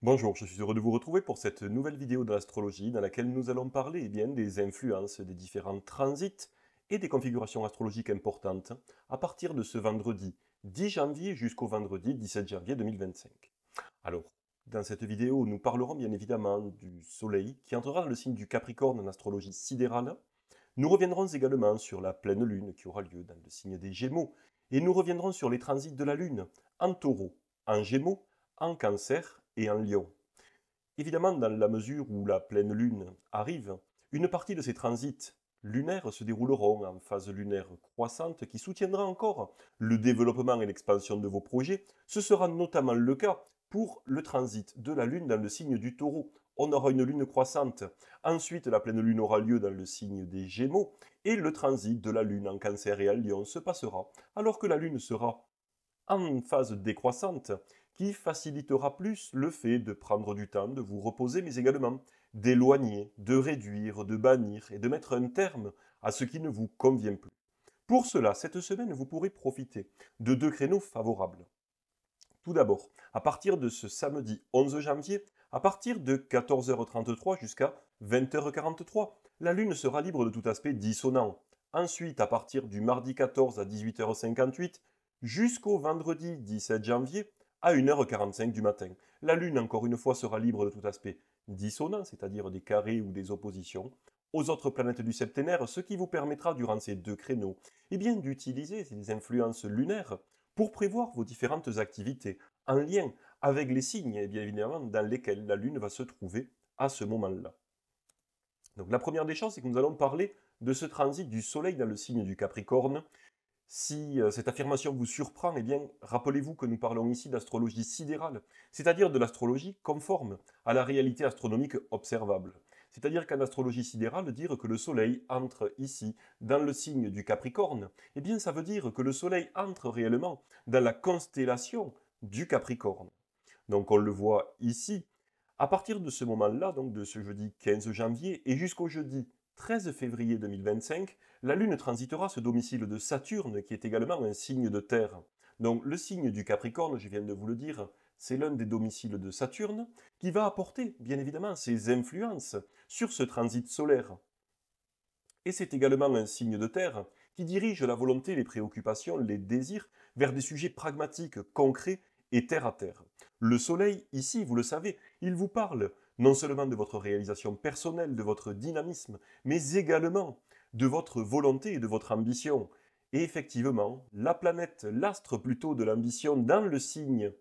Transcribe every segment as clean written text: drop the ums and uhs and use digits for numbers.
Bonjour, je suis heureux de vous retrouver pour cette nouvelle vidéo de l'astrologie dans laquelle nous allons parler des influences des différents transits et des configurations astrologiques importantes à partir de ce vendredi 10 janvier jusqu'au vendredi 17 janvier 2025. Alors, dans cette vidéo, nous parlerons bien évidemment du Soleil qui entrera dans le signe du Capricorne en astrologie sidérale. Nous reviendrons également sur la pleine Lune qui aura lieu dans le signe des Gémeaux et nous reviendrons sur les transits de la Lune en Taureau, en Gémeaux, en Cancer et en Lion. Évidemment, dans la mesure où la pleine lune arrive, une partie de ces transits lunaires se dérouleront en phase lunaire croissante qui soutiendra encore le développement et l'expansion de vos projets. Ce sera notamment le cas pour le transit de la lune dans le signe du taureau. On aura une lune croissante. Ensuite, la pleine lune aura lieu dans le signe des Gémeaux et le transit de la lune en Cancer et en Lion se passera alors que la lune sera en phase décroissante qui facilitera plus le fait de prendre du temps, de vous reposer, mais également d'éloigner, de réduire, de bannir et de mettre un terme à ce qui ne vous convient plus. Pour cela, cette semaine, vous pourrez profiter de deux créneaux favorables. Tout d'abord, à partir de ce samedi 11 janvier, à partir de 14h33 jusqu'à 20h43, la Lune sera libre de tout aspect dissonant. Ensuite, à partir du mardi 14 à 18h58 jusqu'au vendredi 17 janvier à 1h45 du matin, la Lune, encore une fois, sera libre de tout aspect dissonant, c'est-à-dire des carrés ou des oppositions, aux autres planètes du septénaire, ce qui vous permettra, durant ces deux créneaux, d'utiliser ces influences lunaires pour prévoir vos différentes activités en lien avec les signes, et bien évidemment, dans lesquels la Lune va se trouver à ce moment-là. Donc la première des choses, c'est que nous allons parler de ce transit du Soleil dans le signe du Capricorne. Si cette affirmation vous surprend, eh bien, rappelez-vous que nous parlons ici d'astrologie sidérale, c'est-à-dire de l'astrologie conforme à la réalité astronomique observable. C'est-à-dire qu'en astrologie sidérale, dire que le Soleil entre ici dans le signe du Capricorne, eh bien, ça veut dire que le Soleil entre réellement dans la constellation du Capricorne. Donc on le voit ici. À partir de ce moment-là, donc de ce jeudi 15 janvier et jusqu'au jeudi 13 février 2025, la Lune transitera ce domicile de Saturne qui est également un signe de terre. Donc le signe du Capricorne, je viens de vous le dire, c'est l'un des domiciles de Saturne qui va apporter bien évidemment ses influences sur ce transit solaire. Et c'est également un signe de terre qui dirige la volonté, les préoccupations, les désirs vers des sujets pragmatiques, concrets et terre à terre. Le soleil, ici, vous le savez, il vous parle non seulement de votre réalisation personnelle, de votre dynamisme, mais également de votre volonté et de votre ambition. Et effectivement, la planète, l'astre plutôt de l'ambition dans le signe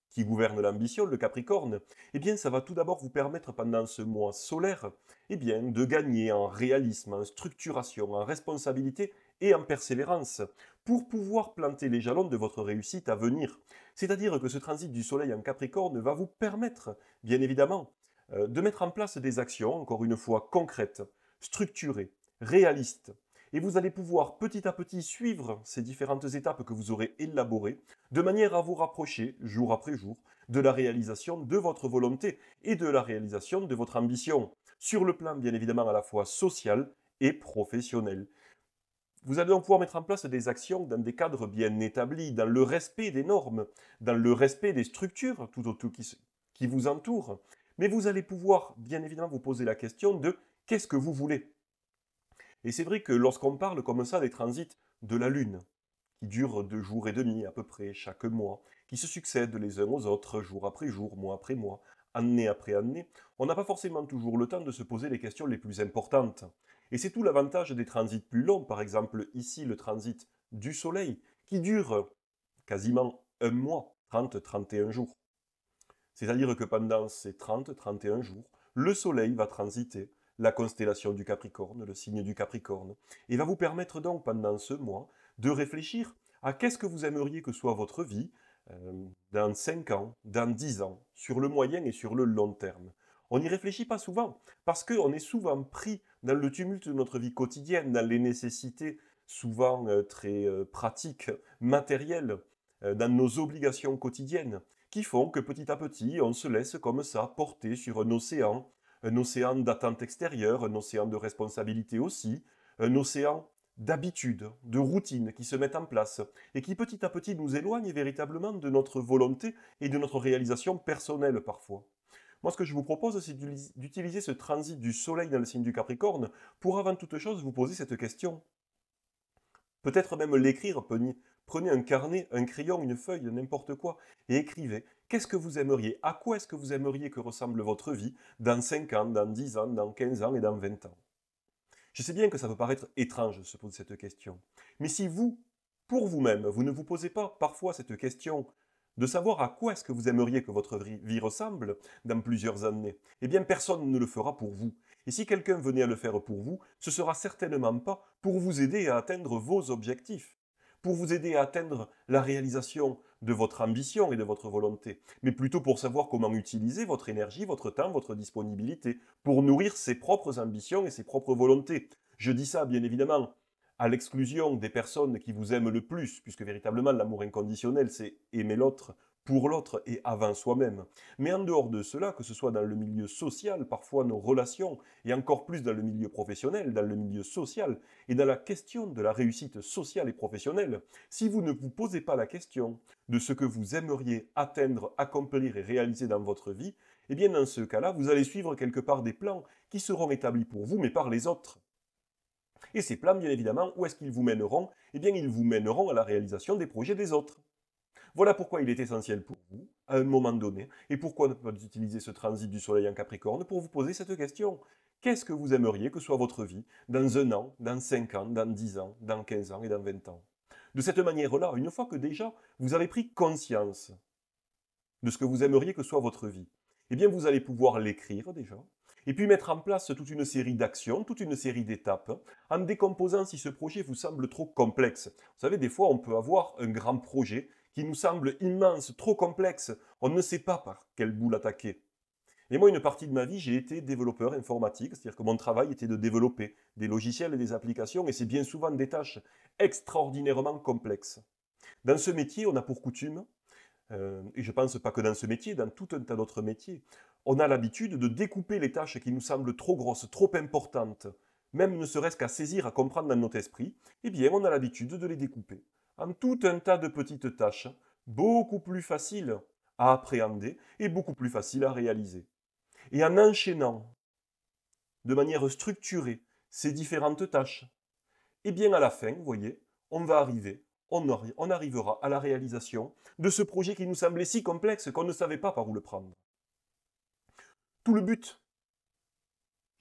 qui gouverne l'ambition, le Capricorne, eh bien ça va tout d'abord vous permettre pendant ce mois solaire eh bien, de gagner en réalisme, en structuration, en responsabilité et en persévérance pour pouvoir planter les jalons de votre réussite à venir. C'est-à-dire que ce transit du Soleil en Capricorne va vous permettre, bien évidemment, de mettre en place des actions, encore une fois, concrètes, structurées, réalistes. Et vous allez pouvoir petit à petit suivre ces différentes étapes que vous aurez élaborées, de manière à vous rapprocher, jour après jour, de la réalisation de votre volonté et de la réalisation de votre ambition, sur le plan bien évidemment à la fois social et professionnel. Vous allez donc pouvoir mettre en place des actions dans des cadres bien établis, dans le respect des normes, dans le respect des structures tout autour qui vous entourent. Mais vous allez pouvoir bien évidemment vous poser la question de qu'est-ce que vous voulez. Et c'est vrai que lorsqu'on parle comme ça des transits de la Lune, qui durent 2 jours et demi à peu près chaque mois, qui se succèdent les uns aux autres, jour après jour, mois après mois, année après année, on n'a pas forcément toujours le temps de se poser les questions les plus importantes. Et c'est tout l'avantage des transits plus longs, par exemple ici le transit du Soleil, qui dure quasiment un mois, 30-31 jours. C'est-à-dire que pendant ces 30-31 jours, le Soleil va transiter la constellation du Capricorne, le signe du Capricorne, et va vous permettre donc pendant ce mois de réfléchir à qu'est-ce que vous aimeriez que soit votre vie dans 5 ans, dans 10 ans, sur le moyen et sur le long terme. On n'y réfléchit pas souvent, parce qu'on est souvent pris dans le tumulte de notre vie quotidienne, dans les nécessités souvent très pratiques, matérielles, dans nos obligations quotidiennes qui font que petit à petit, on se laisse comme ça porter sur un océan d'attente extérieure, un océan de responsabilité aussi, un océan d'habitudes, de routines qui se mettent en place et qui petit à petit nous éloignent véritablement de notre volonté et de notre réalisation personnelle parfois. Moi, ce que je vous propose, c'est d'utiliser ce transit du Soleil dans le signe du Capricorne pour, avant toute chose, vous poser cette question. Peut-être même l'écrire, prenez un carnet, un crayon, une feuille, n'importe quoi, et écrivez. Qu'est-ce que vous aimeriez? À quoi est-ce que vous aimeriez que ressemble votre vie dans 5 ans, dans 10 ans, dans 15 ans et dans 20 ans? Je sais bien que ça peut paraître étrange de se poser cette question. Mais si vous, pour vous-même, vous ne vous posez pas parfois cette question de savoir à quoi est-ce que vous aimeriez que votre vie ressemble dans plusieurs années, eh bien personne ne le fera pour vous. Et si quelqu'un venait à le faire pour vous, ce sera certainement pas pour vous aider à atteindre vos objectifs, pour vous aider à atteindre la réalisation de votre ambition et de votre volonté, mais plutôt pour savoir comment utiliser votre énergie, votre temps, votre disponibilité, pour nourrir ses propres ambitions et ses propres volontés. Je dis ça, bien évidemment, à l'exclusion des personnes qui vous aiment le plus, puisque véritablement l'amour inconditionnel, c'est aimer l'autre pour l'autre et avant soi-même. Mais en dehors de cela, que ce soit dans le milieu social, parfois nos relations, et encore plus dans le milieu professionnel, dans le milieu social, et dans la question de la réussite sociale et professionnelle, si vous ne vous posez pas la question de ce que vous aimeriez atteindre, accomplir et réaliser dans votre vie, eh bien dans ce cas-là, vous allez suivre quelque part des plans qui seront établis pour vous, mais par les autres. Et ces plans, bien évidemment, où est-ce qu'ils vous mèneront? Eh bien, ils vous mèneront à la réalisation des projets des autres. Voilà pourquoi il est essentiel pour vous, à un moment donné, et pourquoi ne pas utiliser ce transit du Soleil en Capricorne pour vous poser cette question. Qu'est-ce que vous aimeriez que soit votre vie dans 1 an, dans 5 ans, dans 10 ans, dans 15 ans et dans 20 ans? De cette manière-là, une fois que déjà vous avez pris conscience de ce que vous aimeriez que soit votre vie, eh bien vous allez pouvoir l'écrire déjà, et puis mettre en place toute une série d'actions, toute une série d'étapes, en décomposant si ce projet vous semble trop complexe. Vous savez, des fois, on peut avoir un grand projet qui nous semble immense, trop complexe. On ne sait pas par quel bout l'attaquer. Et moi, une partie de ma vie, j'ai été développeur informatique, c'est-à-dire que mon travail était de développer des logiciels et des applications, et c'est bien souvent des tâches extraordinairement complexes. Dans ce métier, on a pour coutume, et je ne pense pas que dans ce métier, dans tout un tas d'autres métiers, on a l'habitude de découper les tâches qui nous semblent trop grosses, trop importantes, même ne serait-ce qu'à saisir, à comprendre dans notre esprit, eh bien on a l'habitude de les découper en tout un tas de petites tâches, beaucoup plus faciles à appréhender et beaucoup plus faciles à réaliser. Et en enchaînant de manière structurée ces différentes tâches, eh bien à la fin, vous voyez, on va arriver, on arrivera à la réalisation de ce projet qui nous semblait si complexe qu'on ne savait pas par où le prendre. Tout le but,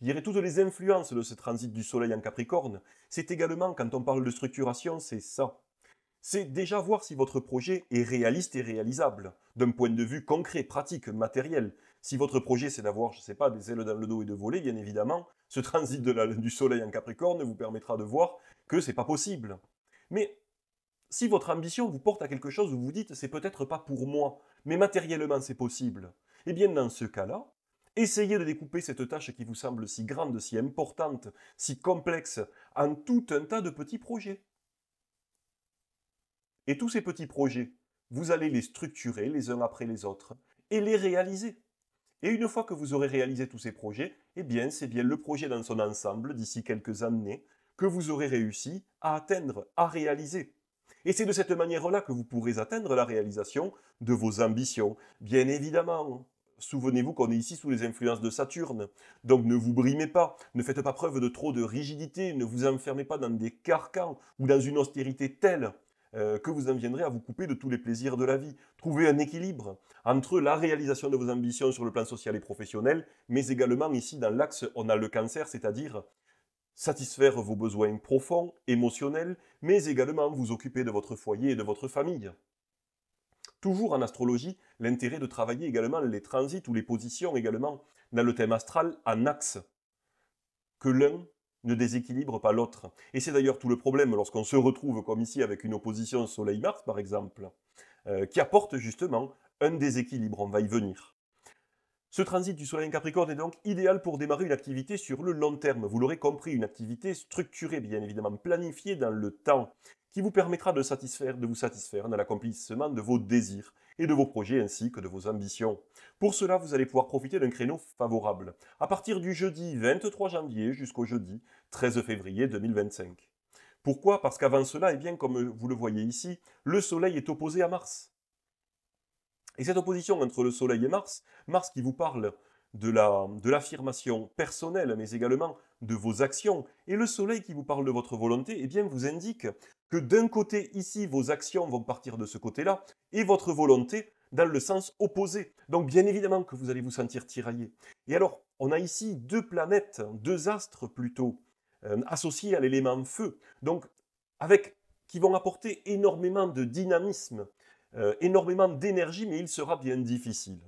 je dirais toutes les influences de ce transit du Soleil en Capricorne, c'est également, quand on parle de structuration, c'est ça. C'est déjà voir si votre projet est réaliste et réalisable, d'un point de vue concret, pratique, matériel. Si votre projet c'est d'avoir, je ne sais pas, des ailes dans le dos et de voler, bien évidemment, ce transit du Soleil en Capricorne vous permettra de voir que c'est pas possible. Mais si votre ambition vous porte à quelque chose où vous dites c'est peut-être pas pour moi, mais matériellement c'est possible, eh bien dans ce cas-là, essayez de découper cette tâche qui vous semble si grande, si importante, si complexe, en tout un tas de petits projets. Et tous ces petits projets, vous allez les structurer les uns après les autres et les réaliser. Et une fois que vous aurez réalisé tous ces projets, eh bien, c'est bien le projet dans son ensemble, d'ici quelques années, que vous aurez réussi à atteindre, à réaliser. Et c'est de cette manière-là que vous pourrez atteindre la réalisation de vos ambitions. Bien évidemment, souvenez-vous qu'on est ici sous les influences de Saturne. Donc ne vous brimez pas, ne faites pas preuve de trop de rigidité, ne vous enfermez pas dans des carcans ou dans une austérité telle que vous en viendrez à vous couper de tous les plaisirs de la vie. Trouvez un équilibre entre la réalisation de vos ambitions sur le plan social et professionnel, mais également ici dans l'axe, on a le cancer, c'est-à-dire satisfaire vos besoins profonds, émotionnels, mais également vous occuper de votre foyer et de votre famille. Toujours en astrologie, l'intérêt de travailler également les transits ou les positions également dans le thème astral en axe. Que l'un ne déséquilibre pas l'autre. Et c'est d'ailleurs tout le problème lorsqu'on se retrouve comme ici avec une opposition Soleil-Mars par exemple, qui apporte justement un déséquilibre, on va y venir. Ce transit du Soleil en Capricorne est donc idéal pour démarrer une activité sur le long terme. Vous l'aurez compris, une activité structurée, bien évidemment, planifiée dans le temps, qui vous permettra de vous satisfaire dans l'accomplissement de vos désirs et de vos projets ainsi que de vos ambitions. Pour cela, vous allez pouvoir profiter d'un créneau favorable, à partir du jeudi 23 janvier jusqu'au jeudi 13 février 2025. Pourquoi? Parce qu'avant cela, eh bien, comme vous le voyez ici, le Soleil est opposé à Mars. Et cette opposition entre le Soleil et Mars, Mars qui vous parle de l'affirmation personnelle, mais également de vos actions. Et le soleil qui vous parle de votre volonté, eh bien, vous indique que d'un côté, ici, vos actions vont partir de ce côté-là, et votre volonté dans le sens opposé. Donc, bien évidemment que vous allez vous sentir tiraillé. Et alors, on a ici deux planètes, deux astres plutôt, associés à l'élément feu. Donc, qui vont apporter énormément de dynamisme, énormément d'énergie, mais il sera bien difficile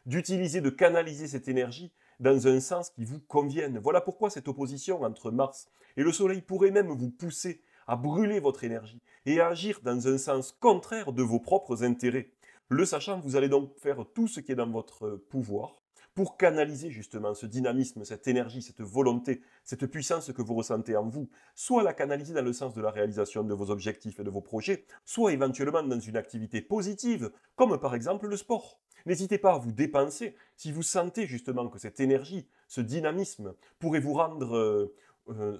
d'utiliser, de canaliser cette énergie dans un sens qui vous convienne. Voilà pourquoi cette opposition entre Mars et le Soleil pourrait même vous pousser à brûler votre énergie et à agir dans un sens contraire de vos propres intérêts. Le sachant, vous allez donc faire tout ce qui est dans votre pouvoir pour canaliser justement ce dynamisme, cette énergie, cette volonté, cette puissance que vous ressentez en vous, soit la canaliser dans le sens de la réalisation de vos objectifs et de vos projets, soit éventuellement dans une activité positive, comme par exemple le sport. N'hésitez pas à vous dépenser si vous sentez justement que cette énergie, ce dynamisme pourrait vous rendre,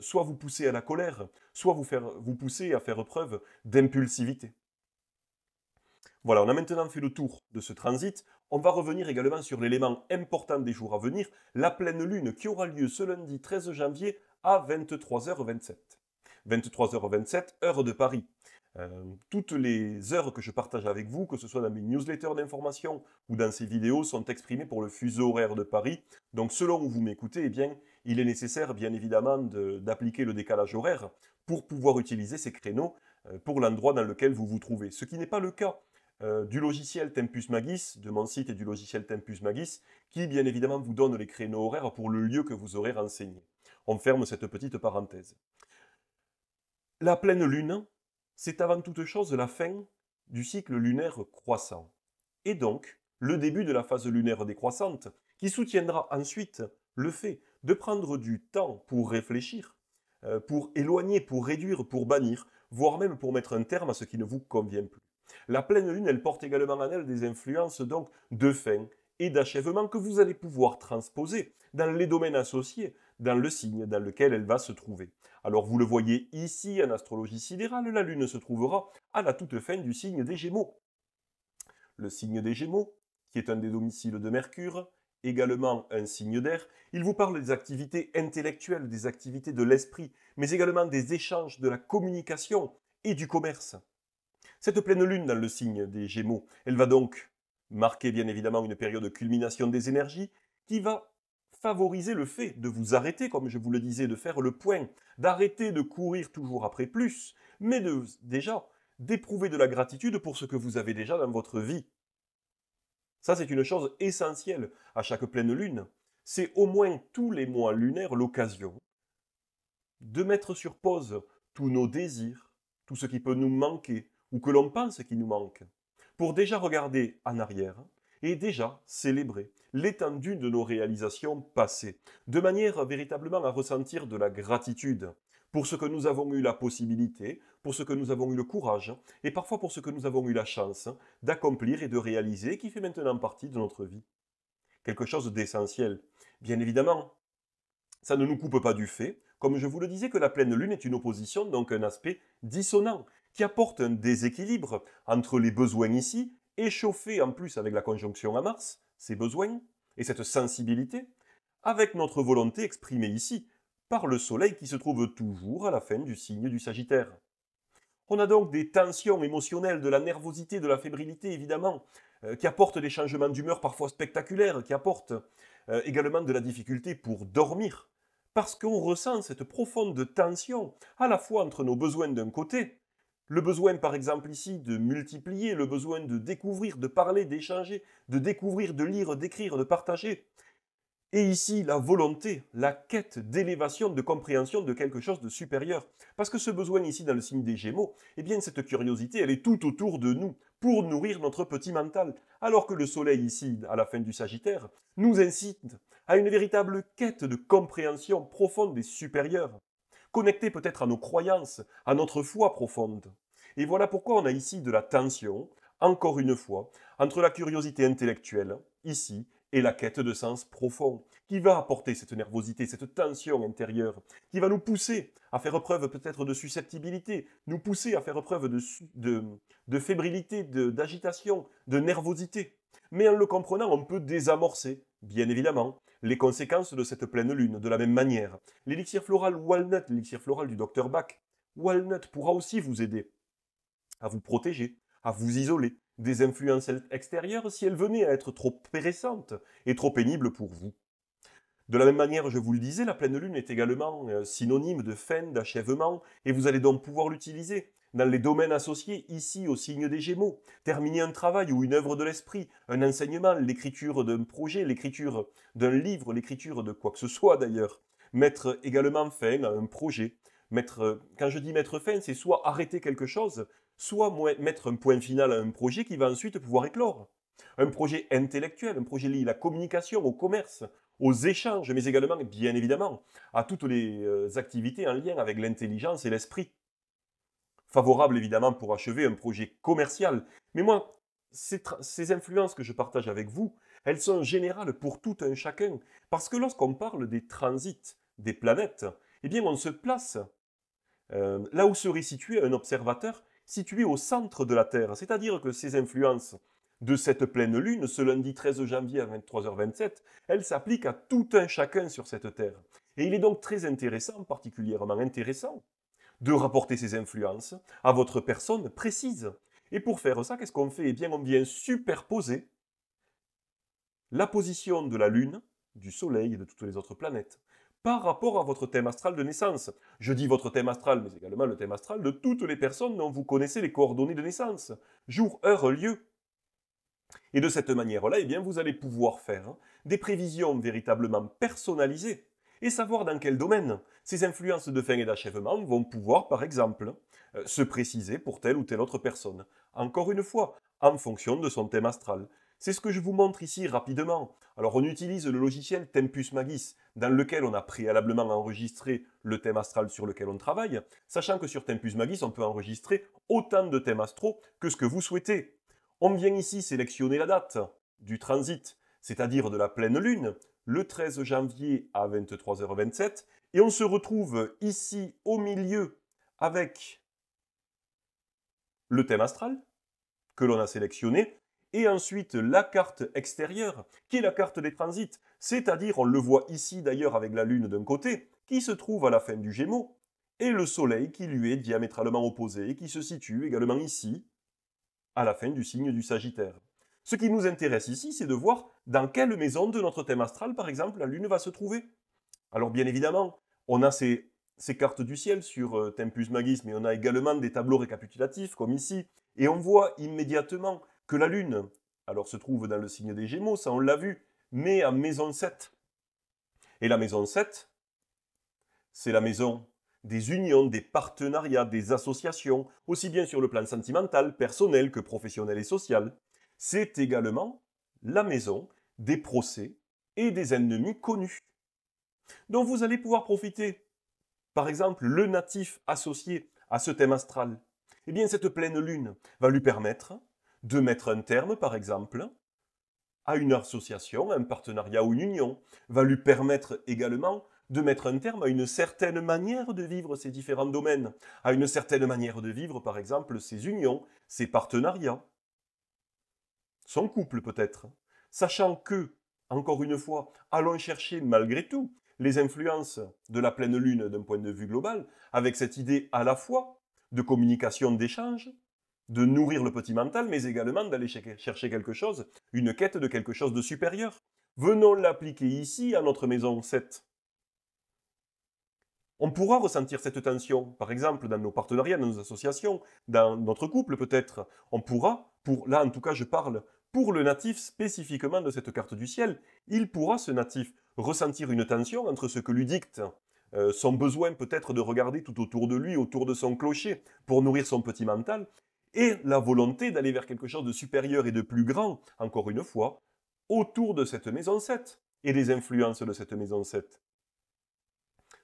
soit vous pousser à la colère, soit vous pousser à faire preuve d'impulsivité. Voilà, on a maintenant fait le tour de ce transit. On va revenir également sur l'élément important des jours à venir, la pleine lune qui aura lieu ce lundi 13 janvier à 23h27. 23h27, heure de Paris. Toutes les heures que je partage avec vous, que ce soit dans mes newsletters d'information ou dans ces vidéos, sont exprimées pour le fuseau horaire de Paris. Donc selon où vous m'écoutez, eh bien, il est nécessaire bien évidemment d'appliquer le décalage horaire pour pouvoir utiliser ces créneaux pour l'endroit dans lequel vous vous trouvez. Ce qui n'est pas le cas du logiciel Tempus Magis, de mon site et du logiciel Tempus Magis, qui bien évidemment vous donne les créneaux horaires pour le lieu que vous aurez renseigné. On ferme cette petite parenthèse. La pleine lune, c'est avant toute chose la fin du cycle lunaire croissant, et donc le début de la phase lunaire décroissante, qui soutiendra ensuite le fait de prendre du temps pour réfléchir, pour éloigner, pour réduire, pour bannir, voire même pour mettre un terme à ce qui ne vous convient plus. La pleine lune, elle porte également en elle des influences donc de fin et d'achèvement que vous allez pouvoir transposer dans les domaines associés, dans le signe dans lequel elle va se trouver. Alors vous le voyez ici en astrologie sidérale, la lune se trouvera à la toute fin du signe des Gémeaux. Le signe des Gémeaux, qui est un des domiciles de Mercure, également un signe d'air, il vous parle des activités intellectuelles, des activités de l'esprit, mais également des échanges, de la communication et du commerce. Cette pleine lune dans le signe des Gémeaux, elle va donc marquer bien évidemment une période de culmination des énergies qui va favoriser le fait de vous arrêter, comme je vous le disais, de faire le point, d'arrêter de courir toujours après plus, mais déjà d'éprouver de la gratitude pour ce que vous avez déjà dans votre vie. Ça, c'est une chose essentielle à chaque pleine lune. C'est au moins tous les mois lunaires l'occasion de mettre sur pause tous nos désirs, tout ce qui peut nous manquer, ou que l'on pense qu'il nous manque, pour déjà regarder en arrière et déjà célébrer l'étendue de nos réalisations passées, de manière véritablement à ressentir de la gratitude pour ce que nous avons eu la possibilité, pour ce que nous avons eu le courage, et parfois pour ce que nous avons eu la chance d'accomplir et de réaliser, qui fait maintenant partie de notre vie. Quelque chose d'essentiel. Bien évidemment, ça ne nous coupe pas du fait, comme je vous le disais, que la pleine lune est une opposition, donc un aspect dissonant, qui apporte un déséquilibre entre les besoins ici, échauffés en plus avec la conjonction à Mars, ces besoins, et cette sensibilité, avec notre volonté exprimée ici, par le Soleil qui se trouve toujours à la fin du signe du Sagittaire. On a donc des tensions émotionnelles, de la nervosité, de la fébrilité évidemment, qui apportent des changements d'humeur parfois spectaculaires, qui apportent également de la difficulté pour dormir, parce qu'on ressent cette profonde tension, à la fois entre nos besoins d'un côté, le besoin par exemple ici de multiplier, le besoin de découvrir, de parler, d'échanger, de découvrir, de lire, d'écrire, de partager, et ici, la volonté, la quête d'élévation, de compréhension de quelque chose de supérieur. Parce que ce besoin ici dans le signe des Gémeaux, eh bien cette curiosité, elle est tout autour de nous, pour nourrir notre petit mental. Alors que le Soleil ici, à la fin du Sagittaire, nous incite à une véritable quête de compréhension profonde et supérieure, connectée peut-être à nos croyances, à notre foi profonde. Et voilà pourquoi on a ici de la tension, encore une fois, entre la curiosité intellectuelle, ici, et la quête de sens profond, qui va apporter cette nervosité, cette tension intérieure, qui va nous pousser à faire preuve peut-être de susceptibilité, nous pousser à faire preuve de fébrilité, d'agitation, de nervosité. Mais en le comprenant, on peut désamorcer bien évidemment, les conséquences de cette pleine lune, de la même manière. L'élixir floral Walnut, l'élixir floral du Dr Bach, Walnut pourra aussi vous aider à vous protéger, à vous isoler des influences extérieures si elles venaient à être trop pressantes et trop pénibles pour vous. De la même manière, je vous le disais, la pleine lune est également synonyme de fin, d'achèvement, et vous allez donc pouvoir l'utiliser dans les domaines associés ici au signe des Gémeaux. Terminer un travail ou une œuvre de l'esprit, un enseignement, l'écriture d'un projet, l'écriture d'un livre, l'écriture de quoi que ce soit d'ailleurs. Mettre également fin à un projet. Quand je dis mettre fin, c'est soit arrêter quelque chose, soit mettre un point final à un projet qui va ensuite pouvoir éclore. Un projet intellectuel, un projet lié à la communication, au commerce, aux échanges, mais également, bien évidemment, à toutes les activités en lien avec l'intelligence et l'esprit. Favorable, évidemment, pour achever un projet commercial. Mais moi, ces influences que je partage avec vous, elles sont générales pour tout un chacun. Parce que lorsqu'on parle des transits des planètes, eh bien, on se place là où serait situé un observateur situé au centre de la Terre. C'est-à-dire que ces influences de cette pleine lune, ce lundi 13 janvier à 23h27, elles s'appliquent à tout un chacun sur cette Terre. Et il est donc très intéressant, particulièrement intéressant, de rapporter ces influences à votre personne précise. Et pour faire ça, qu'est-ce qu'on fait? Eh bien, on vient superposer la position de la Lune, du Soleil et de toutes les autres planètes par rapport à votre thème astral de naissance. Je dis votre thème astral, mais également le thème astral de toutes les personnes dont vous connaissez les coordonnées de naissance. Jour, heure, lieu. Et de cette manière-là, eh bien, vous allez pouvoir faire des prévisions véritablement personnalisées et savoir dans quel domaine ces influences de fin et d'achèvement vont pouvoir, par exemple, se préciser pour telle ou telle autre personne. Encore une fois, en fonction de son thème astral. C'est ce que je vous montre ici rapidement. Alors on utilise le logiciel Tempus Magis, dans lequel on a préalablement enregistré le thème astral sur lequel on travaille, sachant que sur Tempus Magis, on peut enregistrer autant de thèmes astraux que ce que vous souhaitez. On vient ici sélectionner la date du transit, c'est-à-dire de la pleine lune, le 13 janvier à 23h27, et on se retrouve ici au milieu avec le thème astral que l'on a sélectionné, et ensuite la carte extérieure, qui est la carte des transits, c'est-à-dire, on le voit ici d'ailleurs avec la Lune d'un côté, qui se trouve à la fin du Gémeaux, et le Soleil qui lui est diamétralement opposé, et qui se situe également ici, à la fin du signe du Sagittaire. Ce qui nous intéresse ici, c'est de voir dans quelle maison de notre thème astral, par exemple, la Lune va se trouver. Alors bien évidemment, on a ces cartes du ciel sur Tempus Magis, mais on a également des tableaux récapitulatifs, comme ici, et on voit immédiatement que la Lune, alors se trouve dans le signe des Gémeaux, ça on l'a vu, mais en maison 7. Et la maison 7, c'est la maison des unions, des partenariats, des associations, aussi bien sur le plan sentimental, personnel que professionnel et social. C'est également la maison des procès et des ennemis connus. Donc vous allez pouvoir profiter, par exemple, le natif associé à ce thème astral. Eh bien, cette pleine lune va lui permettre de mettre un terme, par exemple, à une association, à un partenariat ou une union, va lui permettre également de mettre un terme à une certaine manière de vivre ces différents domaines, à une certaine manière de vivre, par exemple, ses unions, ses partenariats, son couple peut-être, sachant que, encore une fois, allons chercher malgré tout les influences de la pleine lune d'un point de vue global, avec cette idée à la fois de communication, d'échange, de nourrir le petit mental, mais également d'aller chercher quelque chose, une quête de quelque chose de supérieur. Venons l'appliquer ici à notre maison 7. On pourra ressentir cette tension, par exemple, dans nos partenariats, dans nos associations, dans notre couple peut-être. On pourra, là en tout cas je parle, pour le natif spécifiquement de cette carte du ciel, il pourra, ce natif, ressentir une tension entre ce que lui dicte son besoin peut-être de regarder tout autour de lui, autour de son clocher, pour nourrir son petit mental, et la volonté d'aller vers quelque chose de supérieur et de plus grand, encore une fois, autour de cette maison 7 et des influences de cette maison 7.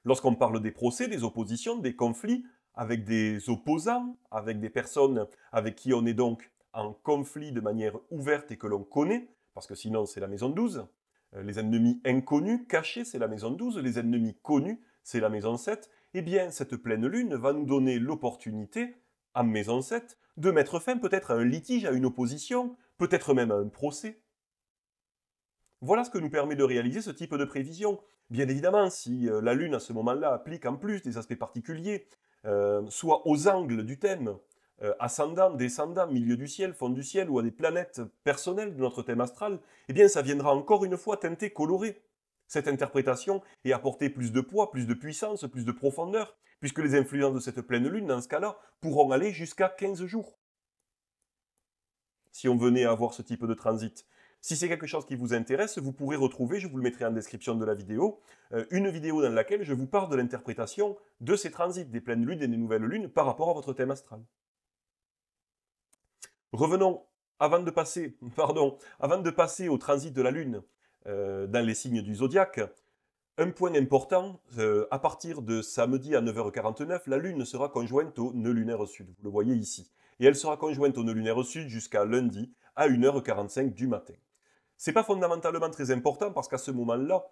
Lorsqu'on parle des procès, des oppositions, des conflits avec des opposants, avec des personnes avec qui on est donc en conflit de manière ouverte et que l'on connaît, parce que sinon c'est la maison 12, les ennemis inconnus, cachés, c'est la maison 12, les ennemis connus, c'est la maison 7, eh bien cette pleine lune va nous donner l'opportunité, en maison 7, de mettre fin peut-être à un litige, à une opposition, peut-être même à un procès. Voilà ce que nous permet de réaliser ce type de prévision. Bien évidemment, si la Lune à ce moment-là applique en plus des aspects particuliers, soit aux angles du thème, ascendant, descendant, milieu du ciel, fond du ciel, ou à des planètes personnelles de notre thème astral, eh bien ça viendra encore une fois teinter, colorer cette interprétation et apporter plus de poids, plus de puissance, plus de profondeur, puisque les influences de cette pleine Lune, dans ce cas-là, pourront aller jusqu'à 15 jours. Si on venait à avoir ce type de transit. Si c'est quelque chose qui vous intéresse, vous pourrez retrouver, je vous le mettrai en description de la vidéo, une vidéo dans laquelle je vous parle de l'interprétation de ces transits, des pleines lunes et des nouvelles lunes par rapport à votre thème astral. Revenons, avant de passer au transit de la Lune dans les signes du zodiaque, un point important, à partir de samedi à 9h49, la Lune sera conjointe au nœud lunaire sud, vous le voyez ici. Et elle sera conjointe au nœud lunaire sud jusqu'à lundi à 1h45 du matin. Ce n'est pas fondamentalement très important parce qu'à ce moment-là,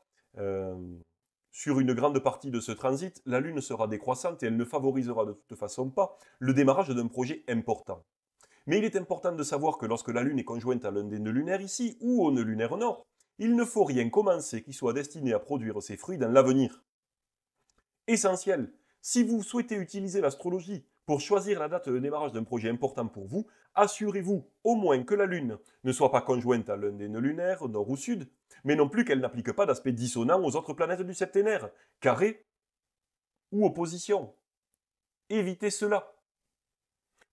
sur une grande partie de ce transit, la Lune sera décroissante et elle ne favorisera de toute façon pas le démarrage d'un projet important. Mais il est important de savoir que lorsque la Lune est conjointe à l'un des nœuds lunaires ici ou au nœud lunaire nord, il ne faut rien commencer qui soit destiné à produire ses fruits dans l'avenir. Essentiel, si vous souhaitez utiliser l'astrologie pour choisir la date de démarrage d'un projet important pour vous, assurez-vous au moins que la Lune ne soit pas conjointe à l'un des nœuds lunaires, nord ou sud, mais non plus qu'elle n'applique pas d'aspect dissonant aux autres planètes du septénaire, carré ou opposition. Évitez cela.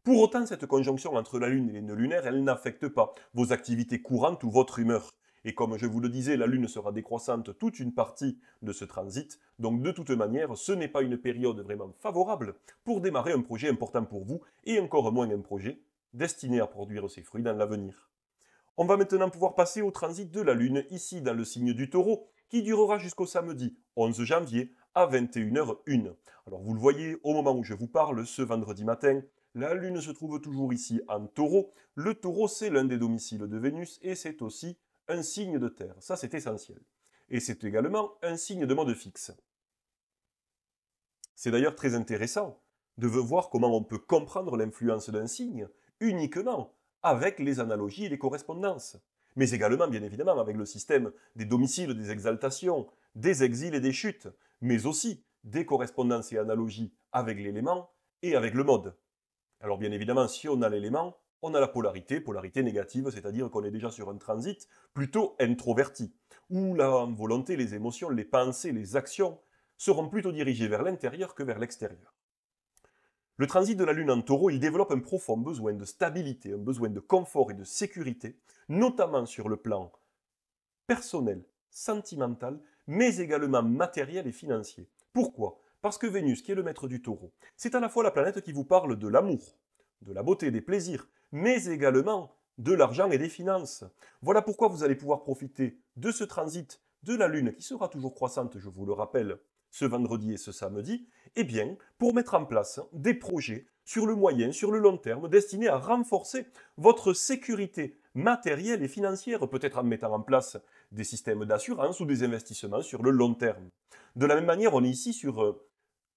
Pour autant, cette conjonction entre la Lune et les nœuds lunaires, elle n'affecte pas vos activités courantes ou votre humeur. Et comme je vous le disais, la Lune sera décroissante toute une partie de ce transit, donc de toute manière, ce n'est pas une période vraiment favorable pour démarrer un projet important pour vous, et encore moins un projet destiné à produire ses fruits dans l'avenir. On va maintenant pouvoir passer au transit de la Lune, ici dans le signe du Taureau, qui durera jusqu'au samedi 11 janvier à 21h01. Alors vous le voyez, au moment où je vous parle, ce vendredi matin, la Lune se trouve toujours ici en Taureau. Le Taureau, c'est l'un des domiciles de Vénus et c'est aussi un signe de terre. Ça, c'est essentiel. Et c'est également un signe de mode fixe. C'est d'ailleurs très intéressant de voir comment on peut comprendre l'influence d'un signe uniquement avec les analogies et les correspondances. Mais également, bien évidemment, avec le système des domiciles, des exaltations, des exils et des chutes, mais aussi des correspondances et analogies avec l'élément et avec le mode. Alors bien évidemment, si on a l'élément, on a la polarité négative, c'est-à-dire qu'on est déjà sur un transit plutôt introverti, où la volonté, les émotions, les pensées, les actions seront plutôt dirigées vers l'intérieur que vers l'extérieur. Le transit de la Lune en Taureau, il développe un profond besoin de stabilité, un besoin de confort et de sécurité, notamment sur le plan personnel, sentimental, mais également matériel et financier. Pourquoi ? Parce que Vénus, qui est le maître du Taureau, c'est à la fois la planète qui vous parle de l'amour, de la beauté, des plaisirs, mais également de l'argent et des finances. Voilà pourquoi vous allez pouvoir profiter de ce transit de la Lune, qui sera toujours croissante, je vous le rappelle, ce vendredi et ce samedi, eh bien, pour mettre en place des projets sur le moyen, sur le long terme, destinés à renforcer votre sécurité matérielle et financière, peut-être en mettant en place des systèmes d'assurance ou des investissements sur le long terme. De la même manière, on est ici sur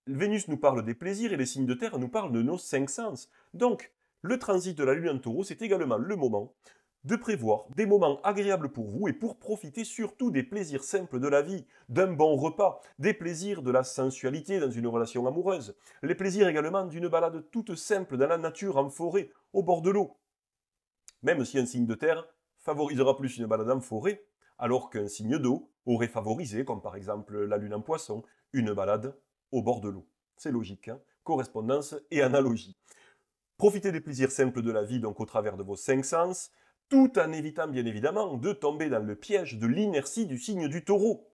Vénus nous parle des plaisirs et les signes de terre nous parlent de nos 5 sens. Donc, le transit de la Lune en Taureau, c'est également le moment de prévoir des moments agréables pour vous et pour profiter surtout des plaisirs simples de la vie, d'un bon repas, des plaisirs de la sensualité dans une relation amoureuse, les plaisirs également d'une balade toute simple dans la nature, en forêt, au bord de l'eau. Même si un signe de terre favorisera plus une balade en forêt, alors qu'un signe d'eau aurait favorisé, comme par exemple la Lune en Poisson, une balade au bord de l'eau. C'est logique, hein? Correspondance et analogie. Profitez des plaisirs simples de la vie, donc au travers de vos 5 sens, tout en évitant bien évidemment de tomber dans le piège de l'inertie du signe du Taureau.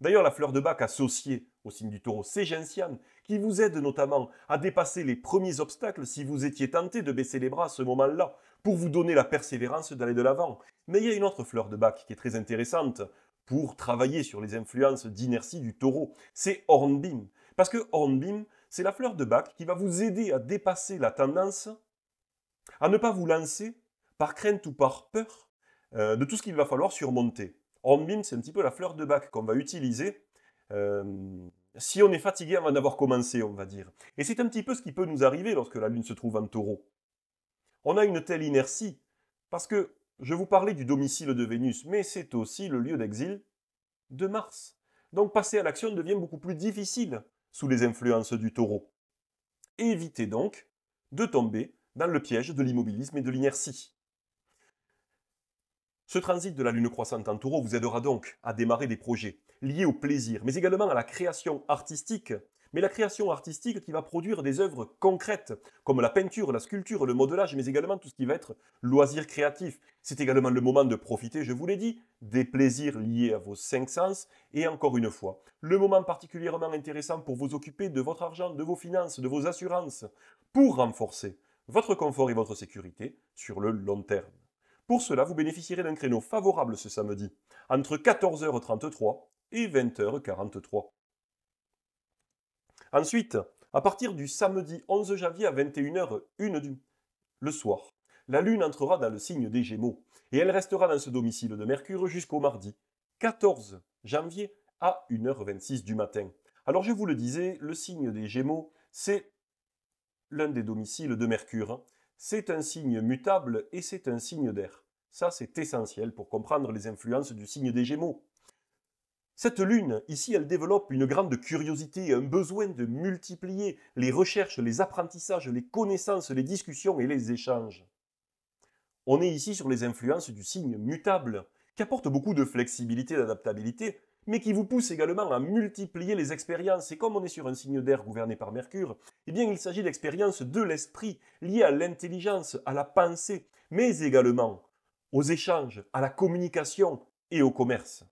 D'ailleurs, la fleur de bac associée au signe du Taureau, c'est Gentiane, qui vous aide notamment à dépasser les premiers obstacles si vous étiez tenté de baisser les bras à ce moment-là, pour vous donner la persévérance d'aller de l'avant. Mais il y a une autre fleur de bac qui est très intéressante pour travailler sur les influences d'inertie du Taureau, c'est Hornbeam. Parce que Hornbeam, c'est la fleur de bac qui va vous aider à dépasser la tendance à ne pas vous lancer par crainte ou par peur de tout ce qu'il va falloir surmonter. Hornbeam, c'est un petit peu la fleur de bac qu'on va utiliser si on est fatigué avant d'avoir commencé, on va dire. Et c'est un petit peu ce qui peut nous arriver lorsque la Lune se trouve en Taureau. On a une telle inertie parce que Je vous parlais du domicile de Vénus, mais c'est aussi le lieu d'exil de Mars. Donc passer à l'action devient beaucoup plus difficile sous les influences du taureau. Évitez donc de tomber dans le piège de l'immobilisme et de l'inertie. Ce transit de la lune croissante en taureau vous aidera donc à démarrer des projets liés au plaisir, mais également à la création artistique. Mais la création artistique qui va produire des œuvres concrètes, comme la peinture, la sculpture, le modelage, mais également tout ce qui va être loisir créatif. C'est également le moment de profiter, je vous l'ai dit, des plaisirs liés à vos cinq sens. Et encore une fois, le moment particulièrement intéressant pour vous occuper de votre argent, de vos finances, de vos assurances, pour renforcer votre confort et votre sécurité sur le long terme. Pour cela, vous bénéficierez d'un créneau favorable ce samedi, entre 14h33 et 20h43. Ensuite, à partir du samedi 11 janvier à 21h01 le soir, la Lune entrera dans le signe des Gémeaux et elle restera dans ce domicile de Mercure jusqu'au mardi 14 janvier à 1h26 du matin. Alors je vous le disais, le signe des Gémeaux, c'est l'un des domiciles de Mercure. C'est un signe mutable et c'est un signe d'air. Ça, c'est essentiel pour comprendre les influences du signe des Gémeaux. Cette lune, ici, elle développe une grande curiosité, un besoin de multiplier les recherches, les apprentissages, les connaissances, les discussions et les échanges. On est ici sur les influences du signe mutable, qui apporte beaucoup de flexibilité et d'adaptabilité, mais qui vous pousse également à multiplier les expériences. Et comme on est sur un signe d'air gouverné par Mercure, eh bien il s'agit d'expériences de l'esprit, liées à l'intelligence, à la pensée, mais également aux échanges, à la communication et au commerce.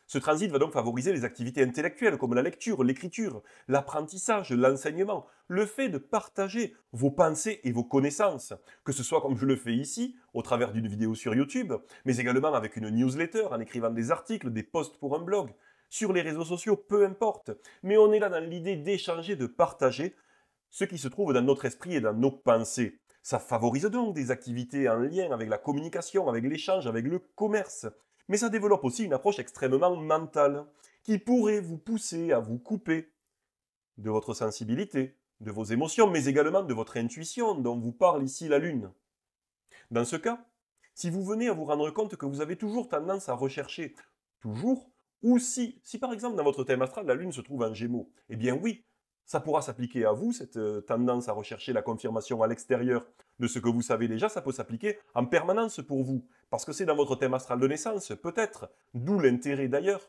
Ce transit va donc favoriser les activités intellectuelles comme la lecture, l'écriture, l'apprentissage, l'enseignement, le fait de partager vos pensées et vos connaissances, que ce soit comme je le fais ici, au travers d'une vidéo sur YouTube, mais également avec une newsletter, en écrivant des articles, des posts pour un blog, sur les réseaux sociaux, peu importe. Mais on est là dans l'idée d'échanger, de partager ce qui se trouve dans notre esprit et dans nos pensées. Ça favorise donc des activités en lien avec la communication, avec l'échange, avec le commerce. Mais ça développe aussi une approche extrêmement mentale, qui pourrait vous pousser à vous couper de votre sensibilité, de vos émotions, mais également de votre intuition dont vous parle ici la Lune. Dans ce cas, si vous venez à vous rendre compte que vous avez toujours tendance à rechercher, toujours, ou si par exemple dans votre thème astral la Lune se trouve en Gémeaux, eh bien oui, ça pourra s'appliquer à vous, cette tendance à rechercher la confirmation à l'extérieur de ce que vous savez déjà, ça peut s'appliquer en permanence pour vous, parce que c'est dans votre thème astral de naissance, peut-être, d'où l'intérêt d'ailleurs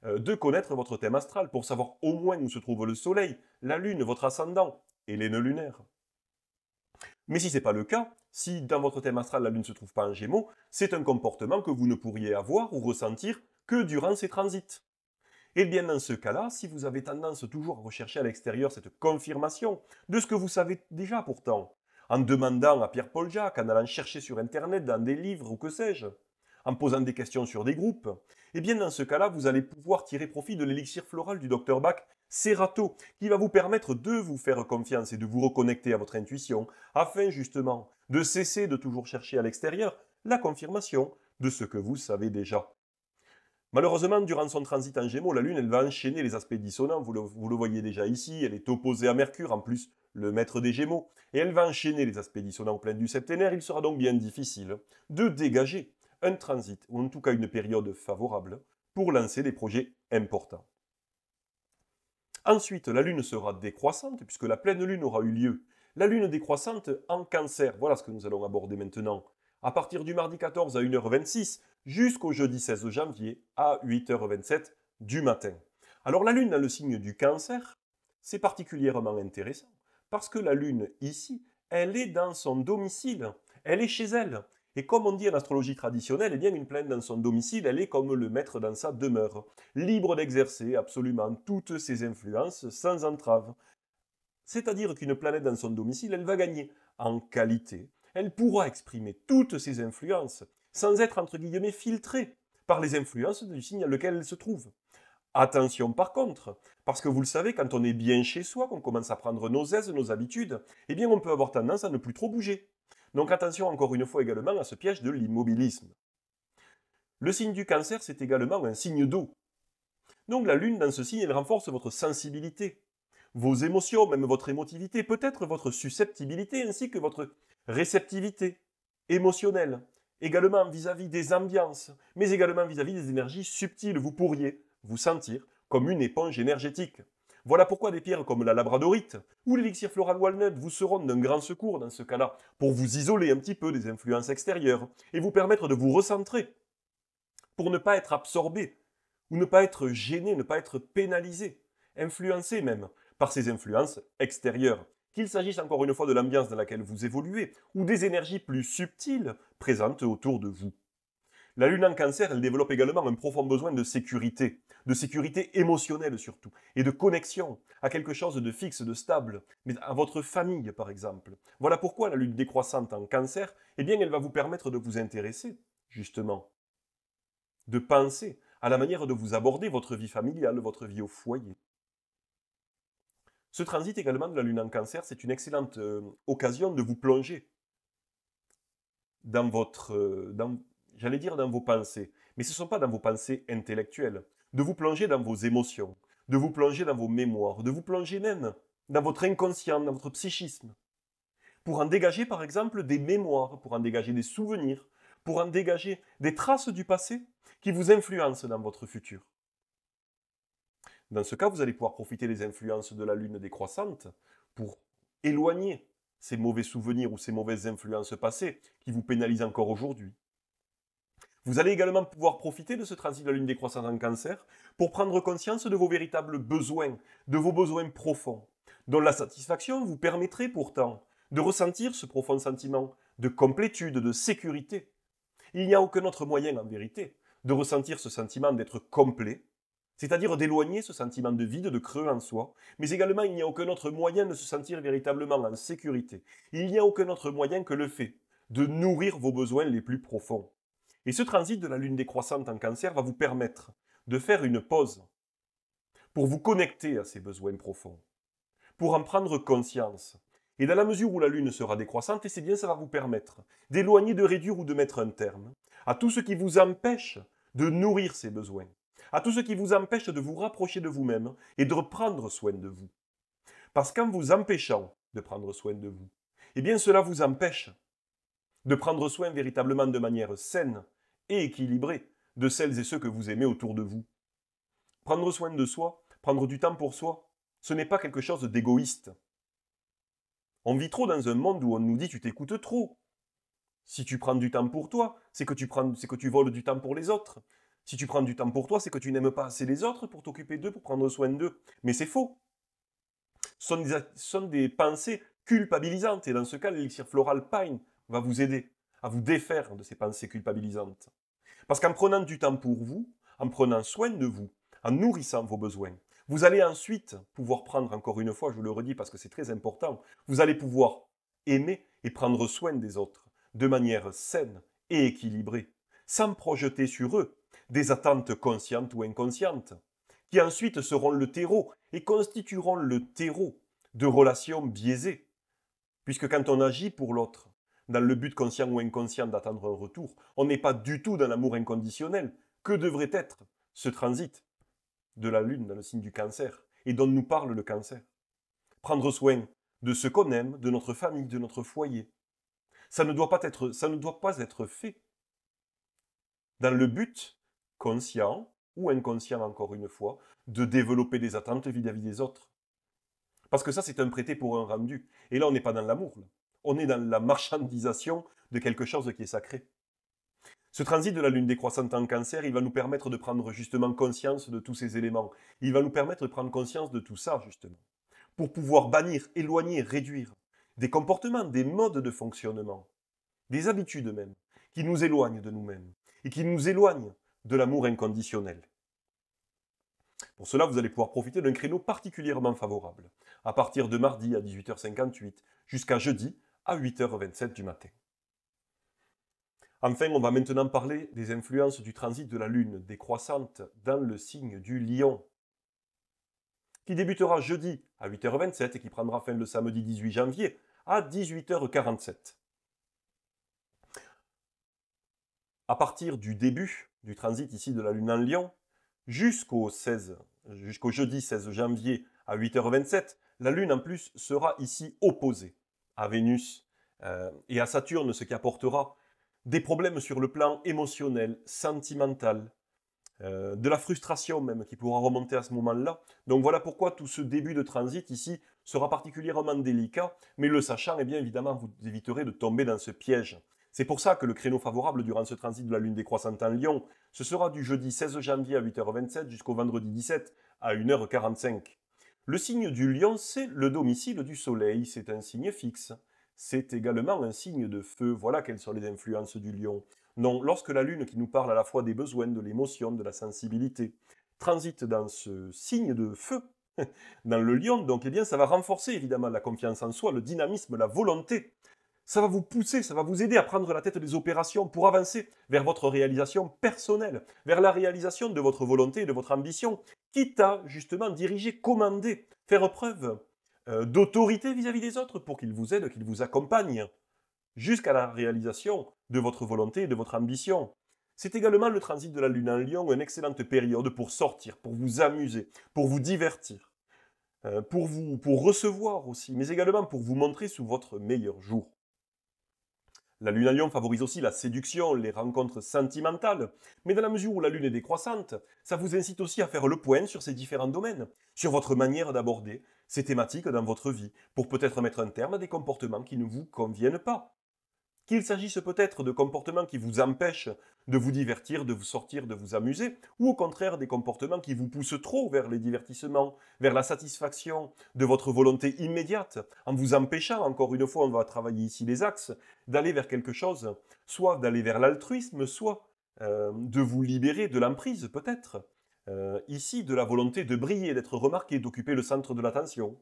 de connaître votre thème astral pour savoir au moins où se trouve le Soleil, la Lune, votre ascendant et les nœuds lunaires. Mais si ce n'est pas le cas, si dans votre thème astral la Lune ne se trouve pas en Gémeaux, c'est un comportement que vous ne pourriez avoir ou ressentir que durant ces transits. Et bien dans ce cas-là, si vous avez tendance toujours à rechercher à l'extérieur cette confirmation de ce que vous savez déjà pourtant, en demandant à Pierre-Paul Jacques, en allant chercher sur Internet, dans des livres ou que sais-je, en posant des questions sur des groupes, et bien dans ce cas-là, vous allez pouvoir tirer profit de l'élixir floral du Dr Bach, Serato, qui va vous permettre de vous faire confiance et de vous reconnecter à votre intuition, afin justement de cesser de toujours chercher à l'extérieur la confirmation de ce que vous savez déjà. Malheureusement, durant son transit en Gémeaux, la Lune elle va enchaîner les aspects dissonants, vous le voyez déjà ici, elle est opposée à Mercure, en plus le maître des Gémeaux, et elle va enchaîner les aspects dissonants au plein du septénaire, il sera donc bien difficile de dégager un transit, ou en tout cas une période favorable, pour lancer des projets importants. Ensuite, la Lune sera décroissante, puisque la pleine Lune aura eu lieu. La Lune décroissante en Cancer, voilà ce que nous allons aborder maintenant. À partir du mardi 14 à 1h26, jusqu'au jeudi 16 janvier à 8h27 du matin. Alors la Lune dans le signe du Cancer, c'est particulièrement intéressant, parce que la Lune ici, elle est dans son domicile, elle est chez elle. Et comme on dit en astrologie traditionnelle, eh bien une planète dans son domicile, elle est comme le maître dans sa demeure, libre d'exercer absolument toutes ses influences sans entrave. C'est-à-dire qu'une planète dans son domicile, elle va gagner en qualité, elle pourra exprimer toutes ses influences sans être entre guillemets filtrée par les influences du signe dans lequel elle se trouve. Attention par contre, parce que vous le savez, quand on est bien chez soi, qu'on commence à prendre nos aises, nos habitudes, eh bien on peut avoir tendance à ne plus trop bouger. Donc attention encore une fois également à ce piège de l'immobilisme. Le signe du Cancer, c'est également un signe d'eau. Donc la Lune dans ce signe, elle renforce votre sensibilité, vos émotions, même votre émotivité, peut-être votre susceptibilité ainsi que votre réceptivité émotionnel, également vis-à-vis des ambiances, mais également vis-à-vis des énergies subtiles. Vous pourriez vous sentir comme une éponge énergétique. Voilà pourquoi des pierres comme la labradorite ou l'élixir floral walnut vous seront d'un grand secours dans ce cas-là, pour vous isoler un petit peu des influences extérieures et vous permettre de vous recentrer, pour ne pas être absorbé, ou ne pas être gêné, ne pas être pénalisé, influencé même par ces influences extérieures. Qu'il s'agisse encore une fois de l'ambiance dans laquelle vous évoluez, ou des énergies plus subtiles présentes autour de vous. La lune en cancer, elle développe également un profond besoin de sécurité émotionnelle surtout, et de connexion à quelque chose de fixe, de stable, mais à votre famille par exemple. Voilà pourquoi la lune décroissante en cancer, eh bien elle va vous permettre de vous intéresser, justement, de penser à la manière de vous aborder votre vie familiale, votre vie au foyer. Ce transit également de la lune en cancer, c'est une excellente occasion de vous plonger dans j'allais dire dans vos pensées, mais ce ne sont pas dans vos pensées intellectuelles, de vous plonger dans vos émotions, de vous plonger dans vos mémoires, de vous plonger même dans votre inconscient, dans votre psychisme, pour en dégager par exemple des mémoires, pour en dégager des souvenirs, pour en dégager des traces du passé qui vous influencent dans votre futur. Dans ce cas, vous allez pouvoir profiter des influences de la lune décroissante pour éloigner ces mauvais souvenirs ou ces mauvaises influences passées qui vous pénalisent encore aujourd'hui. Vous allez également pouvoir profiter de ce transit de la lune décroissante en cancer pour prendre conscience de vos véritables besoins, de vos besoins profonds, dont la satisfaction vous permettrait pourtant de ressentir ce profond sentiment de complétude, de sécurité. Il n'y a aucun autre moyen en vérité de ressentir ce sentiment d'être complet, c'est-à-dire d'éloigner ce sentiment de vide, de creux en soi, mais également il n'y a aucun autre moyen de se sentir véritablement en sécurité. Il n'y a aucun autre moyen que le fait de nourrir vos besoins les plus profonds. Et ce transit de la lune décroissante en cancer va vous permettre de faire une pause pour vous connecter à ces besoins profonds, pour en prendre conscience. Et dans la mesure où la lune sera décroissante, et c'est bien ça va vous permettre d'éloigner, de réduire ou de mettre un terme à tout ce qui vous empêche de nourrir ces besoins, à tout ce qui vous empêche de vous rapprocher de vous-même et de prendre soin de vous. Parce qu'en vous empêchant de prendre soin de vous, eh bien cela vous empêche de prendre soin véritablement de manière saine et équilibrée de celles et ceux que vous aimez autour de vous. Prendre soin de soi, prendre du temps pour soi, ce n'est pas quelque chose d'égoïste. On vit trop dans un monde où on nous dit tu t'écoutes trop. Si tu prends du temps pour toi, c'est que tu voles du temps pour les autres. Si tu prends du temps pour toi, c'est que tu n'aimes pas assez les autres pour t'occuper d'eux, pour prendre soin d'eux. Mais c'est faux. Ce sont des pensées culpabilisantes. Et dans ce cas, l'élixir floral Pine va vous aider à vous défaire de ces pensées culpabilisantes. Parce qu'en prenant du temps pour vous, en prenant soin de vous, en nourrissant vos besoins, vous allez ensuite pouvoir prendre, encore une fois, je le redis parce que c'est très important, vous allez pouvoir aimer et prendre soin des autres de manière saine et équilibrée, sans projeter sur eux des attentes conscientes ou inconscientes, qui ensuite seront le terreau et constitueront le terreau de relations biaisées. Puisque quand on agit pour l'autre, dans le but conscient ou inconscient d'attendre un retour, on n'est pas du tout dans l'amour inconditionnel. Que devrait être ce transit de la Lune dans le signe du cancer et dont nous parle le cancer? Prendre soin de ce qu'on aime, de notre famille, de notre foyer. Ça ne doit pas être fait dans le but conscient ou inconscient encore une fois de développer des attentes vis-à-vis des autres. Parce que ça, c'est un prêté pour un rendu. Et là, on n'est pas dans l'amour. On est dans la marchandisation de quelque chose qui est sacré. Ce transit de la lune décroissante en cancer, il va nous permettre de prendre justement conscience de tous ces éléments. Il va nous permettre de prendre conscience de tout ça, justement. Pour pouvoir bannir, éloigner, réduire des comportements, des modes de fonctionnement, des habitudes même, qui nous éloignent de nous-mêmes et qui nous éloignent de l'amour inconditionnel. Pour cela, vous allez pouvoir profiter d'un créneau particulièrement favorable, à partir de mardi à 18h58 jusqu'à jeudi à 8h27 du matin. Enfin, on va maintenant parler des influences du transit de la Lune décroissante dans le signe du Lion, qui débutera jeudi à 8h27 et qui prendra fin le samedi 18 janvier à 18h47. À partir du début du transit ici de la Lune en Lion, jusqu'au jeudi 16 janvier à 8h27, la Lune en plus sera ici opposée à Vénus et à Saturne, ce qui apportera des problèmes sur le plan émotionnel, sentimental, de la frustration même qui pourra remonter à ce moment-là. Donc voilà pourquoi tout ce début de transit ici sera particulièrement délicat, mais le sachant, eh bien évidemment, vous éviterez de tomber dans ce piège. C'est pour ça que le créneau favorable durant ce transit de la Lune décroissante en Lion, ce sera du jeudi 16 janvier à 8h27 jusqu'au vendredi 17 à 1h45. Le signe du Lion, c'est le domicile du Soleil, c'est un signe fixe. C'est également un signe de feu. Voilà quelles sont les influences du Lion. Non, lorsque la Lune, qui nous parle à la fois des besoins, de l'émotion, de la sensibilité, transite dans ce signe de feu, dans le Lion, donc, eh bien, ça va renforcer évidemment la confiance en soi, le dynamisme, la volonté. Ça va vous pousser, ça va vous aider à prendre la tête des opérations pour avancer vers votre réalisation personnelle, vers la réalisation de votre volonté et de votre ambition, quitte à justement diriger, commander, faire preuve d'autorité vis-à-vis des autres pour qu'ils vous aident, qu'ils vous accompagnent, jusqu'à la réalisation de votre volonté et de votre ambition. C'est également le transit de la Lune en Lion, une excellente période pour sortir, pour vous amuser, pour vous divertir, pour recevoir aussi, mais également pour vous montrer sous votre meilleur jour. La Lune en Lion favorise aussi la séduction, les rencontres sentimentales, mais dans la mesure où la Lune est décroissante, ça vous incite aussi à faire le point sur ces différents domaines, sur votre manière d'aborder ces thématiques dans votre vie, pour peut-être mettre un terme à des comportements qui ne vous conviennent pas. Qu'il s'agisse peut-être de comportements qui vous empêchent de vous divertir, de vous sortir, de vous amuser, ou au contraire des comportements qui vous poussent trop vers les divertissements, vers la satisfaction de votre volonté immédiate, en vous empêchant, encore une fois, on va travailler ici les axes, d'aller vers quelque chose, soit d'aller vers l'altruisme, soit de vous libérer de l'emprise peut-être, ici de la volonté de briller, d'être remarqué, d'occuper le centre de l'attention.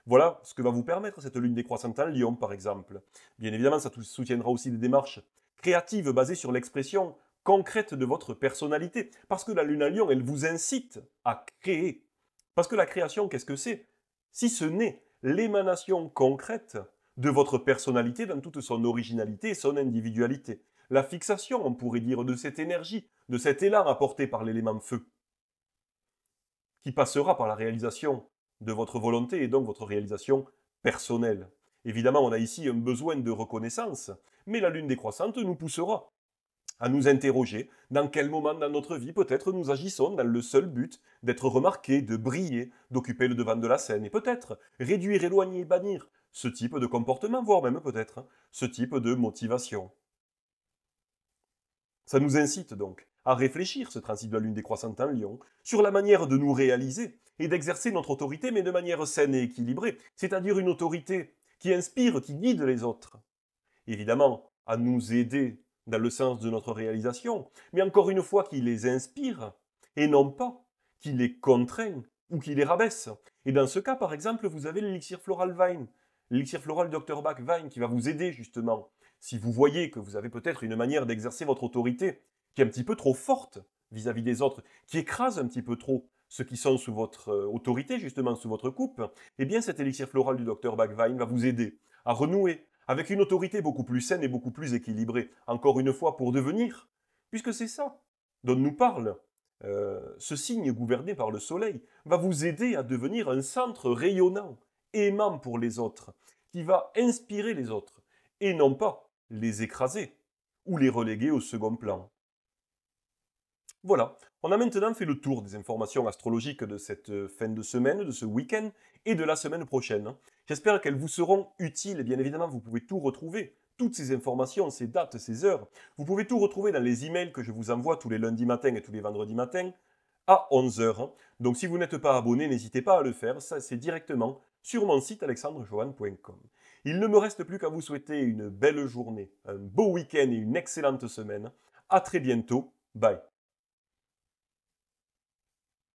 Voilà ce que va vous permettre cette lune décroissante en Lion, par exemple. Bien évidemment, ça soutiendra aussi des démarches créatives basées sur l'expression concrète de votre personnalité. Parce que la lune en Lion, elle vous incite à créer. Parce que la création, qu'est-ce que c'est? Si ce n'est l'émanation concrète de votre personnalité dans toute son originalité et son individualité. La fixation, on pourrait dire, de cette énergie, de cet élan apporté par l'élément feu, qui passera par la réalisation de votre volonté et donc votre réalisation personnelle. Évidemment, on a ici un besoin de reconnaissance, mais la lune décroissante nous poussera à nous interroger dans quel moment dans notre vie peut-être nous agissons dans le seul but d'être remarqués, de briller, d'occuper le devant de la scène et peut-être réduire, éloigner, bannir ce type de comportement, voire même peut-être ce type de motivation. Ça nous incite donc à réfléchir, ce transit de la lune décroissante en Lion, sur la manière de nous réaliser et d'exercer notre autorité, mais de manière saine et équilibrée, c'est-à-dire une autorité qui inspire, qui guide les autres. Évidemment, à nous aider dans le sens de notre réalisation, mais encore une fois qui les inspire, et non pas qui les contraint ou qui les rabaisse. Et dans ce cas, par exemple, vous avez l'élixir floral Vine, l'élixir floral Dr Bach Vine, qui va vous aider justement. Si vous voyez que vous avez peut-être une manière d'exercer votre autorité qui est un petit peu trop forte vis-à-vis des autres, qui écrase un petit peu trop ceux qui sont sous votre autorité, justement sous votre coupe, eh bien cet élixir floral du Dr Bach Vine va vous aider à renouer avec une autorité beaucoup plus saine et beaucoup plus équilibrée, encore une fois pour devenir, puisque c'est ça dont nous parle ce signe gouverné par le soleil, va vous aider à devenir un centre rayonnant, aimant pour les autres, qui va inspirer les autres, et non pas les écraser ou les reléguer au second plan. Voilà, on a maintenant fait le tour des informations astrologiques de cette fin de semaine, de ce week-end et de la semaine prochaine. J'espère qu'elles vous seront utiles et bien évidemment vous pouvez tout retrouver, toutes ces informations, ces dates, ces heures. Vous pouvez tout retrouver dans les emails que je vous envoie tous les lundis matins et tous les vendredis matins à 11 h. Donc si vous n'êtes pas abonné, n'hésitez pas à le faire, ça c'est directement sur mon site alexandrejohan.com. Il ne me reste plus qu'à vous souhaiter une belle journée, un beau week-end et une excellente semaine. À très bientôt, bye.